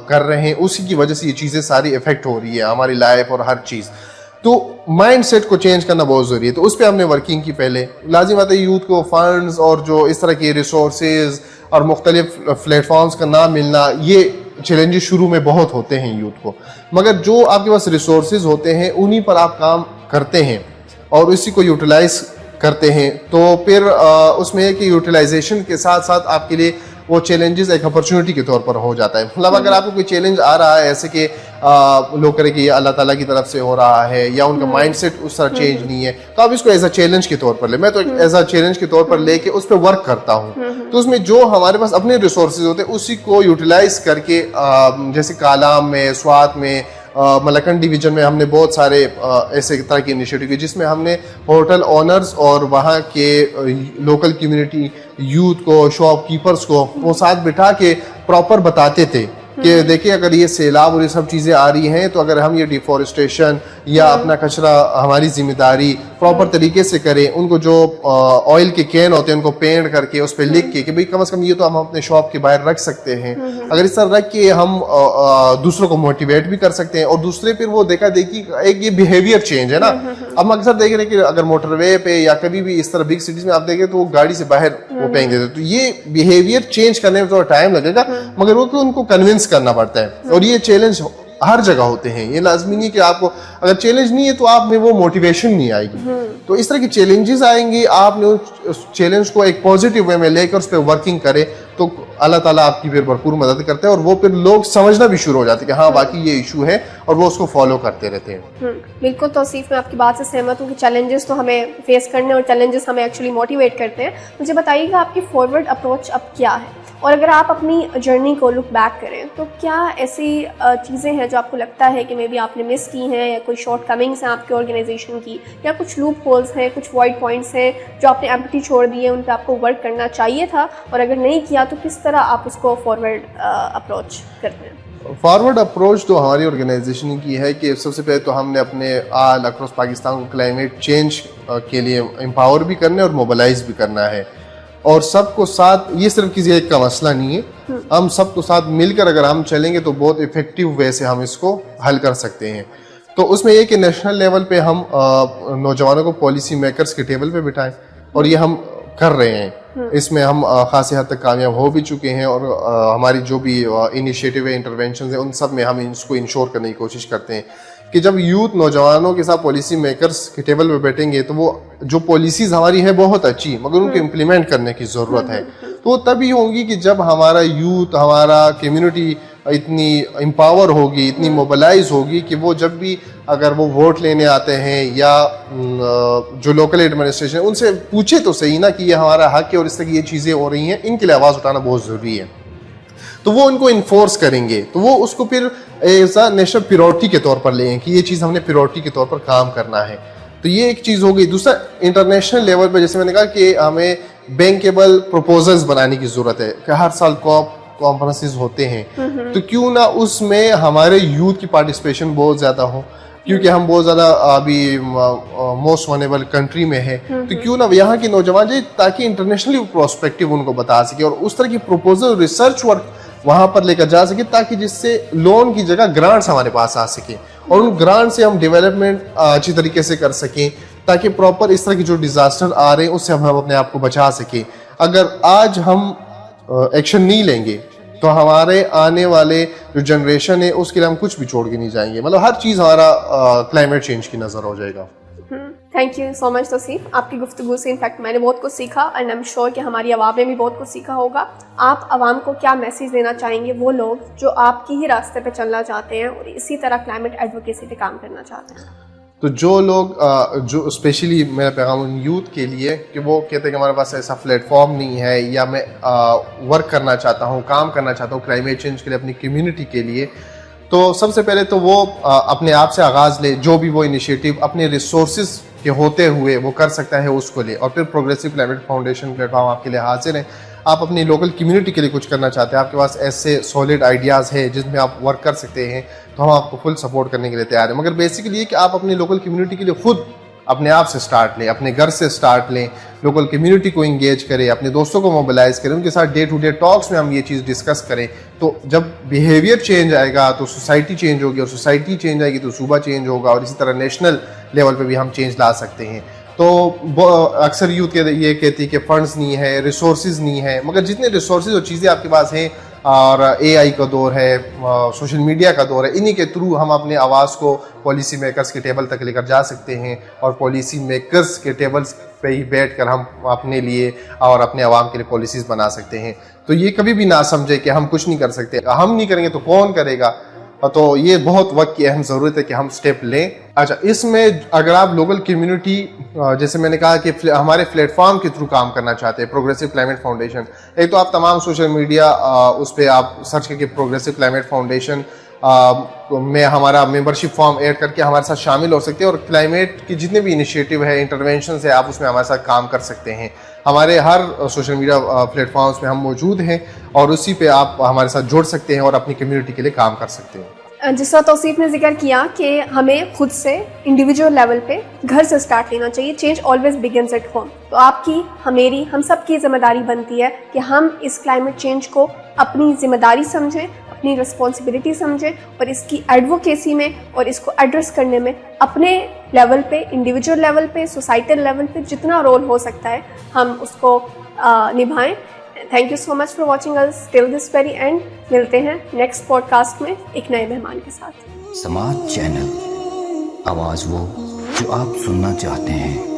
کر رہے ہیں اسی کی وجہ سے یہ چیزیں ساری افیکٹ ہو رہی ہے ہماری لائف اور ہر چیز. تو مائنڈ سیٹ کو چینج کرنا بہت ضروری ہے. تو اس پہ ہم نے ورکنگ کی. پہلے لازم بات ہے یوتھ کو فنڈز اور جو اس طرح کے ریسورسز اور مختلف پلیٹ فارمز کا نہ ملنا, یہ چیلنجز شروع میں بہت ہوتے ہیں یوتھ کو, مگر جو آپ کے پاس ریسورسز ہوتے ہیں انہی پر آپ کام کرتے ہیں اور اسی کو یوٹیلائز کرتے ہیں تو پھر اس میں کہ یوٹیلائزیشن کے ساتھ ساتھ آپ کے لیے وہ چیلنجز ایک اپرچونٹی کے طور پر ہو جاتا ہے. مطلب اگر آپ کو کوئی چیلنج آ رہا ہے ایسے کہ لوگ کرے کہ یہ اللہ تعالیٰ کی طرف سے ہو رہا ہے یا ان کا مائنڈ سیٹ اس طرح چینج نہیں ہے, تو آپ اس کو ایز اے چیلنج کے طور پر لیں. میں تو ایز اے چیلنج کے طور پر لے کے اس پہ ورک کرتا ہوں. تو اس میں جو ہمارے پاس اپنے ریسورسز ہوتے ہیں اسی کو یوٹیلائز کر کے, جیسے کالام میں, سوات میں, ملکن ڈویژن میں ہم نے بہت سارے ایسے طرح کی انیشیٹو کی جس میں ہم نے ہوٹل اونرز اور وہاں کے لوکل کمیونٹی یوتھ کو, شاپ کیپرز کو وہ ساتھ بٹھا کے پراپر بتاتے تھے کہ دیکھیں اگر یہ سیلاب اور یہ سب چیزیں آ رہی ہیں تو اگر ہم یہ ڈیفورسٹیشن یا اپنا کچرا ہماری ذمہ داری پراپر طریقے سے کریں, ان کو جو آئل کے کین ہوتے ہیں ان کو پینٹ کر کے اس پہ لکھ کے کہ بھئی کم از کم یہ تو ہم اپنے شاپ کے باہر رکھ سکتے ہیں, اگر اس طرح رکھ کے ہم دوسروں کو موٹیویٹ بھی کر سکتے ہیں. اور دوسرے پھر وہ دیکھا دیکھی ایک یہ بیہیویئر چینج ہے نا. ہم اکثر دیکھ رہے ہیں کہ اگر موٹر وے پہ یا کبھی بھی اس طرح بگ سٹیز میں آپ دیکھیں تو وہ گاڑی سے باہر وہ پھینک دیتے, تو یہ بیہیویئر چینج کرنے میں تھوڑا ٹائم لگے گا مگر وہ کہ ان کو کنونس کرنا پڑتا ہے. اور یہ چیلنج ہر جگہ ہوتے ہیں, یہ لازمی نہیں کہ آپ کو اگر چیلنج نہیں ہے تو آپ میں وہ موٹیویشن نہیں آئے گی. تو اس طرح کی چیلنجز آئیں گی, آپ نے اس چیلنج کو ایک پازیٹیو وے میں لے کر اس پہ ورکنگ کرے تو اللہ تعالیٰ آپ کی پھر بھرپور مدد کرتے ہیں اور وہ پھر لوگ سمجھنا بھی شروع ہو جاتے ہیں کہ ہاں باقی یہ ایشو ہے اور وہ اس کو فالو کرتے رہتے ہیں. بالکل توصیف, میں آپ کی بات سے سہمت ہوں کہ چیلنجز تو ہمیں فیس کرنے اور چیلنجز ہمیں ایکچولی موٹیویٹ کرتے ہیں. مجھے بتائیے گا آپ کی فارورڈ اپروچ اب کیا ہے, اور اگر آپ اپنی جرنی کو لک بیک کریں تو کیا ایسی چیزیں ہیں جو آپ کو لگتا ہے کہ مے بی آپ نے مس کی ہیں, یا کوئی شارٹ کمنگس ہیں آپ کی آرگنائزیشن کی, یا کچھ لوپ ہولز ہیں, کچھ وائڈ پوائنٹس ہیں جو آپ نے ایمپٹی چھوڑ دیے, ان پہ آپ کو ورک کرنا چاہیے تھا, اور اگر نہیں کیا تو کس طرح آپ اس کو فارورڈ اپروچ کرتے ہیں؟ فارورڈ اپروچ تو ہماری آرگنائزیشن کی ہے کہ سب سے پہلے تو ہم نے اپنے آل اکراس پاکستان کو کلائمیٹ چینج کے لیے امپاور بھی کرنا ہے اور موبلائز بھی کرنا ہے, اور سب کو ساتھ, یہ صرف کسی ایک کا مسئلہ نہیں ہے, ہم سب کو ساتھ مل کر اگر ہم چلیں گے تو بہت افیکٹو وے سے ہم اس کو حل کر سکتے ہیں. تو اس میں یہ کہ نیشنل لیول پہ ہم نوجوانوں کو پالیسی میکرز کے ٹیبل پہ بٹھائیں, اور یہ ہم کر رہے ہیں. اس میں ہم خاصی حد تک کامیاب ہو بھی چکے ہیں, اور ہماری جو بھی انیشیٹو ہے, انٹرونشنز ہیں, ان سب میں ہم اس کو انشور کرنے کی کوشش کرتے ہیں کہ جب یوتھ نوجوانوں کے ساتھ پالیسی میکرز کے ٹیبل پہ بیٹھیں گے تو وہ جو پالیسیز ہماری ہیں بہت اچھی مگر ان کو امپلیمنٹ کرنے کی ضرورت ہے. تو وہ تبھی ہوگی کہ جب ہمارا یوتھ, ہمارا کمیونٹی اتنی امپاور ہوگی, اتنی موبلائز ہوگی کہ وہ جب بھی اگر وہ ووٹ لینے آتے ہیں یا جو لوکل ایڈمنسٹریشن ان سے پوچھے تو صحیح نا کہ یہ ہمارا حق ہے اور اس طرح کی یہ چیزیں ہو رہی ہیں, ان کے لیے آواز اٹھانا بہت ضروری ہے. تو وہ ان کو انفورس کریں گے تو وہ اس کو پھر ایز اے نیشنل پیورٹی کے طور پر لیں کہ یہ چیز ہم نے پیورٹی کے طور پر کام کرنا ہے. تو یہ ایک چیز ہو گئی. دوسرا, انٹرنیشنل لیول پہ جیسے میں نے کہا کہ ہمیں بینکیبل پروپوزلز بنانے کی ضرورت ہے کہ ہر سال کانفرنسز ہوتے ہیں, تو کیوں نہ اس میں ہمارے یوتھ کی پارٹیسپیشن بہت زیادہ ہو, کیونکہ ہم بہت زیادہ ابھی موسٹ ونیبل کنٹری میں ہے, تو کیوں نہ یہاں کے نوجوان جائے تاکہ انٹرنیشنلی پروسپیکٹو ان کو بتا سکے اور اس طرح کی پروپوزل ریسرچ ورک وہاں پر لے کر جا سکے تاکہ جس سے لون کی جگہ گرانٹس ہمارے پاس آ سکیں اور ان گرانٹ سے ہم ڈیولپمنٹ اچھی طریقے سے کر سکیں تاکہ پراپر اس طرح کی جو ڈیزاسٹر آ رہے ہیں اس سے ہم اپنے آپ کو بچا سکیں. اگر آج ہم ایکشن نہیں لیں گے تو ہمارے آنے والے جو جنریشن ہے اس کے لیے ہم کچھ بھی چھوڑ کے نہیں جائیں گے. مطلب ہر چیز ہمارا کلائمیٹ چینج کی نظر ہو جائے گا. تھینک یو سو مچ توصیف. آپ کی گفتگو سے انفیکٹ میں نے بہت کچھ سیکھا اینڈ آئی ایم شیور کہ ہماری عوام نے بھی بہت کچھ سیکھا ہوگا. آپ عوام کو کیا میسیج دینا چاہیں گے, وہ لوگ جو آپ کی ہی راستے پہ چلنا چاہتے ہیں اور اسی طرح کلائمیٹ ایڈوکیسی پہ کام کرنا چاہتے ہیں؟ تو جو لوگ جو اسپیشلی میرا پیغام ان یوتھ کے لیے کہ وہ کہتے ہیں کہ ہمارے پاس ایسا پلیٹ فارم نہیں ہے یا میں ورک کرنا چاہتا ہوں, کام کرنا چاہتا ہوں کلائمیٹ چینج کے لیے اپنی کمیونٹی کے لیے, تو سب سے پہلے تو وہ اپنے آپ سے آغاز لے. جو بھی وہ انیشیٹو اپنے ریسورسز کے ہوتے ہوئے وہ کر سکتا ہے اس کو لے. اور پھر progressive climate foundation plate form آپ کے لیے حاضر ہیں. آپ اپنی لوکل کمیونٹی کے لیے کچھ کرنا چاہتے ہیں, آپ کے پاس ایسے سالڈ آئیڈیاز ہے جس میں آپ ورک کر سکتے ہیں, تو ہم آپ کو فل سپورٹ کرنے کے لیے تیار ہیں. مگر بیسیکلی یہ کہ آپ اپنی لوکل کمیونٹی کے لیے خود اپنے آپ سے سٹارٹ لیں, اپنے گھر سے سٹارٹ لیں, لوکل کمیونٹی کو انگیج کریں, اپنے دوستوں کو موبلائز کریں, ان کے ساتھ ڈے ٹو ڈے ٹاکس میں ہم یہ چیز ڈسکس کریں. تو جب بیہیویئر چینج آئے گا تو سوسائٹی چینج ہوگی, اور سوسائٹی چینج آئے گی تو صوبہ چینج ہوگا, اور اسی طرح نیشنل لیول پہ بھی ہم چینج لا سکتے ہیں. تو اکثر یوتھ یہ کہتی ہے کہ فنڈز نہیں ہے, ریسورسز نہیں ہے, مگر جتنے ریسورسز اور چیزیں آپ کے پاس ہیں, اور اے آئی کا دور ہے, سوشل میڈیا کا دور ہے, انہی کے تھرو ہم اپنے آواز کو پالیسی میکرز کے ٹیبل تک لے کر جا سکتے ہیں, اور پالیسی میکرز کے ٹیبلز پہ ہی بیٹھ کر ہم اپنے لیے اور اپنے عوام کے لیے پالیسیز بنا سکتے ہیں. تو یہ کبھی بھی نہ سمجھے کہ ہم کچھ نہیں کر سکتے, ہم نہیں کریں گے تو کون کرے گا. تو یہ بہت وقت کی اہم ضرورت ہے کہ ہم سٹیپ لیں. اچھا, اس میں اگر آپ لوکل کمیونٹی, جیسے میں نے کہا کہ ہمارے پلیٹ فارم کے تھرو کام کرنا چاہتے ہیں, پروگریسو کلائمیٹ فاؤنڈیشن, ایک تو آپ تمام سوشل میڈیا اس پہ آپ سرچ کر کے پروگریسو کلائمیٹ فاؤنڈیشن میں ہمارا ممبرشپ فارم ایڈ کر کے ہمارے ساتھ شامل ہو سکتے ہیں, اور کلائمیٹ کی جتنے بھی انیشیٹو ہے, انٹرونشنز ہے, آپ اس میں ہمارے ساتھ کام کر سکتے ہیں. ہمارے ہر سوشل میڈیا پلیٹ فارمز میں ہم موجود ہیں, اور اسی پہ آپ ہمارے ساتھ جڑ سکتے ہیں اور اپنی کمیونٹی کے لیے کام کر سکتے ہیں. جس طرح توصیف نے ذکر کیا کہ ہمیں خود سے انڈیویجول لیول پہ گھر سے سٹارٹ لینا چاہیے. Change always begins at home. تو آپ کی, ہمیری, ہم سب کی ذمہ داری بنتی ہے کہ ہم اس کلائمیٹ چینج کو اپنی ذمہ داری سمجھیں, اپنی رسپانسبلٹی سمجھیں, اور اس کی ایڈوکیسی میں اور اس کو ایڈریس کرنے میں اپنے لیول پہ, انڈیویجول لیول پہ, سوسائٹل لیول پہ جتنا رول ہو سکتا ہے ہم اس کو نبھائیں. Thank you so much for watching اس ٹل دس ویری اینڈ. ملتے ہیں نیکسٹ پوڈ کاسٹ میں ایک نئے مہمان کے ساتھ. سماعت چینل, آواز وہ جو آپ سننا چاہتے ہیں.